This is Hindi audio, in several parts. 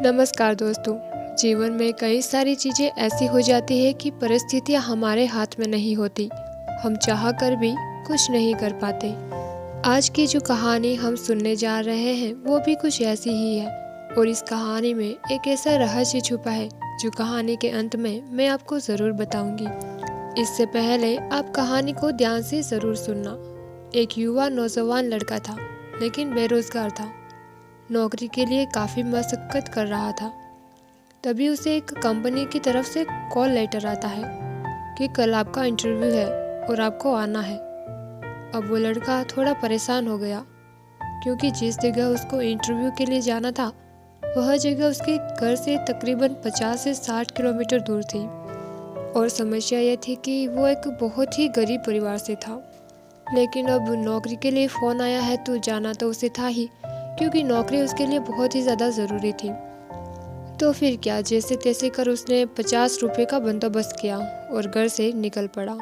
नमस्कार दोस्तों। जीवन में कई सारी चीज़ें ऐसी हो जाती है कि परिस्थितियाँ हमारे हाथ में नहीं होती। हम चाह कर भी कुछ नहीं कर पाते। आज की जो कहानी हम सुनने जा रहे हैं वो भी कुछ ऐसी ही है और इस कहानी में एक ऐसा रहस्य छुपा है जो कहानी के अंत में मैं आपको ज़रूर बताऊंगी। इससे पहले आप कहानी को ध्यान से ज़रूर सुनना। एक युवा नौजवान लड़का था लेकिन बेरोजगार था। नौकरी के लिए काफ़ी मशक्क़त कर रहा था। तभी उसे एक कंपनी की तरफ से कॉल लेटर आता है कि कल आपका इंटरव्यू है और आपको आना है। अब वो लड़का थोड़ा परेशान हो गया क्योंकि जिस जगह उसको इंटरव्यू के लिए जाना था वह जगह उसके घर से तकरीबन 50 से 60 किलोमीटर दूर थी। और समस्या यह थी कि वो एक बहुत ही गरीब परिवार से था। लेकिन अब नौकरी के लिए फ़ोन आया है तो जाना तो उसे था ही, क्योंकि नौकरी उसके लिए बहुत ही ज़्यादा ज़रूरी थी। तो फिर क्या, जैसे तैसे कर उसने 50 रुपये का बंदोबस्त किया और घर से निकल पड़ा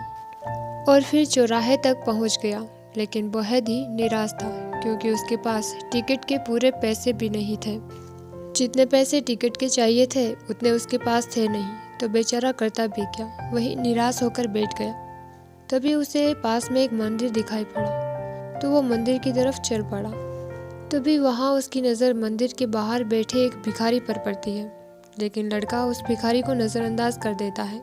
और फिर चौराहे तक पहुंच गया। लेकिन बेहद ही निराश था क्योंकि उसके पास टिकट के पूरे पैसे भी नहीं थे। जितने पैसे टिकट के चाहिए थे उतने उसके पास थे नहीं, तो बेचारा करता भी क्या, वही निराश होकर बैठ गया। तभी उसे पास में एक मंदिर दिखाई पड़ा तो वो मंदिर की तरफ चल पड़ा। तभी वहाँ उसकी नज़र मंदिर के बाहर बैठे एक भिखारी पर पड़ती है। लेकिन लड़का उस भिखारी को नज़रअंदाज कर देता है।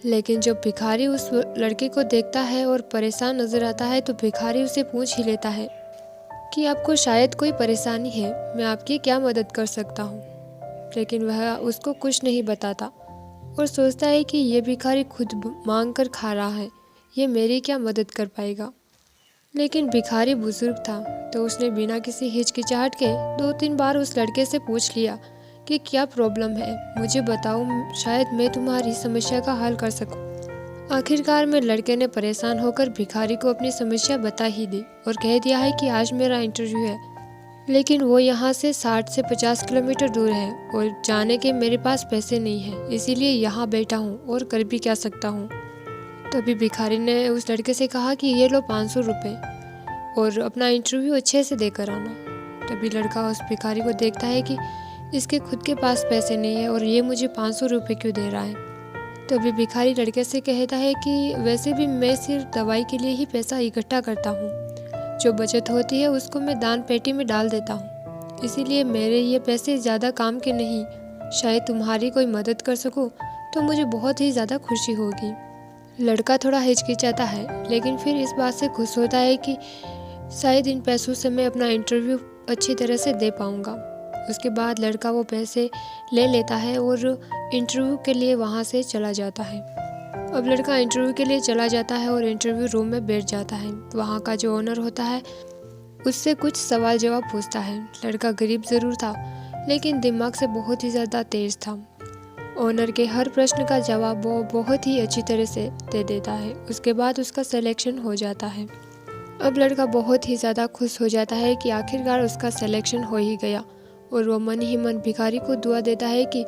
लेकिन जब भिखारी उस लड़के को देखता है और परेशान नज़र आता है तो भिखारी उसे पूछ ही लेता है कि आपको शायद कोई परेशानी है, मैं आपकी क्या मदद कर सकता हूँ। लेकिन वह उसको कुछ नहीं बताता और सोचता है कि ये भिखारी खुद मांग कर खा रहा है, ये मेरी क्या मदद कर पाएगा। लेकिन भिखारी बुजुर्ग था तो उसने बिना किसी हिचकिचाहट के 2-3 बार उस लड़के से पूछ लिया कि क्या प्रॉब्लम है, मुझे बताओ, शायद मैं तुम्हारी समस्या का हल कर सकूं। आखिरकार में लड़के ने परेशान होकर भिखारी को अपनी समस्या बता ही दी और कह दिया है कि आज मेरा इंटरव्यू है, लेकिन वो यहाँ से 60 से 50 किलोमीटर दूर है और जाने के मेरे पास पैसे नहीं हैं, इसीलिए यहाँ बैठा हूँ और कर भी क्या सकता हूँ। तभी भिखारी ने उस लड़के से कहा कि ये लो 500 रुपये और अपना इंटरव्यू अच्छे से देकर आना। तभी लड़का उस भिखारी को देखता है कि इसके खुद के पास पैसे नहीं है और ये मुझे 500 रुपये क्यों दे रहा है। तभी भिखारी लड़के से कहता है कि वैसे भी मैं सिर्फ दवाई के लिए ही पैसा इकट्ठा करता हूँ, जो बचत होती है उसको मैं दान पेटी में डाल देता हूँ, इसीलिए मेरे ये पैसे ज़्यादा काम के नहीं। शायद तुम्हारी कोई मदद कर सकूँ तो मुझे बहुत ही ज़्यादा खुशी होगी। लड़का थोड़ा हिचकिचाता है लेकिन फिर इस बात से खुश होता है कि शायद इन पैसों से मैं अपना इंटरव्यू अच्छी तरह से दे पाऊँगा। उसके बाद लड़का वो पैसे ले लेता है और इंटरव्यू के लिए वहाँ से चला जाता है। अब लड़का इंटरव्यू के लिए चला जाता है और इंटरव्यू रूम में बैठ जाता है। वहाँ का जो ओनर होता है उससे कुछ सवाल जवाब पूछता है। लड़का गरीब ज़रूर था लेकिन दिमाग से बहुत ही ज़्यादा तेज था। ओनर के हर प्रश्न का जवाब वो बहुत ही अच्छी तरह से दे देता है। उसके बाद उसका सिलेक्शन हो जाता है। अब लड़का बहुत ही ज़्यादा खुश हो जाता है कि आखिरकार उसका सिलेक्शन हो ही गया और वो मन ही मन भिखारी को दुआ देता है कि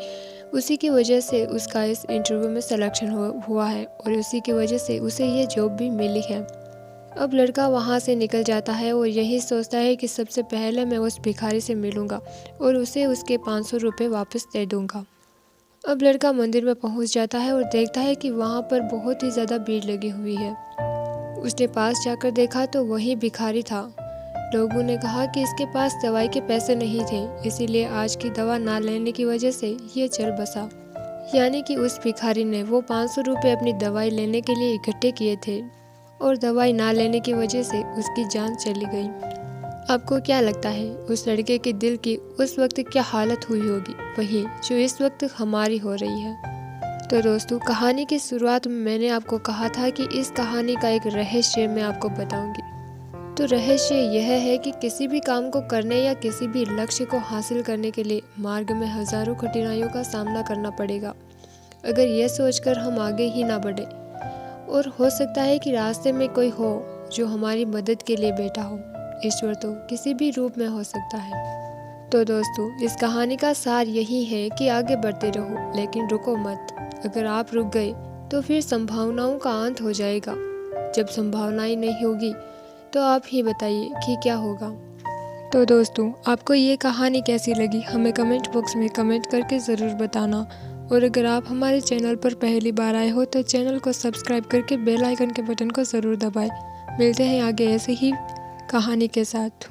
उसी की वजह से उसका इस इंटरव्यू में सिलेक्शन हुआ है और उसी की वजह से उसे ये जॉब भी मिली है। अब लड़का वहाँ से निकल जाता है और यही सोचता है कि सबसे पहले मैं उस भिखारी से मिलूँगा और उसे उसके 500 रुपये वापस दे दूँगा। अब लड़का मंदिर में पहुँच जाता है और देखता है कि वहाँ पर बहुत ही ज़्यादा भीड़ लगी हुई है। उसने पास जाकर देखा तो वही भिखारी था। लोगों ने कहा कि इसके पास दवाई के पैसे नहीं थे, इसीलिए आज की दवा ना लेने की वजह से ये चल बसा। यानी कि उस भिखारी ने वो 500 रुपये अपनी दवाई लेने के लिए इकट्ठे किए थे और दवाई ना लेने की वजह से उसकी जान चली गई। आपको क्या लगता है उस लड़के के दिल की उस वक्त क्या हालत हुई होगी, वही जो इस वक्त हमारी हो रही है। तो दोस्तों, कहानी की शुरुआत में मैंने आपको कहा था कि इस कहानी का एक रहस्य मैं आपको बताऊंगी। तो रहस्य यह है कि किसी भी काम को करने या किसी भी लक्ष्य को हासिल करने के लिए मार्ग में हजारों कठिनाइयों का सामना करना पड़ेगा, अगर यह सोचकर हम आगे ही ना बढ़े। और हो सकता है कि रास्ते में कोई हो जो हमारी मदद के लिए बैठा हो। ईश्वर तो किसी भी रूप में हो सकता है। तो दोस्तों, इस कहानी का सार यही है कि आगे बढ़ते रहो लेकिन रुको मत। अगर आप रुक गए तो फिर संभावनाओं का अंत हो जाएगा। जब संभावनाएं नहीं होगी तो आप ही बताइए कि क्या होगा। तो दोस्तों, आपको ये कहानी कैसी लगी हमें कमेंट बॉक्स में कमेंट करके ज़रूर बताना। और अगर आप हमारे चैनल पर पहली बार आए हो तो चैनल को सब्सक्राइब करके बेल आइकन के बटन को ज़रूर दबाएं। मिलते हैं आगे ऐसे ही कहानी के साथ।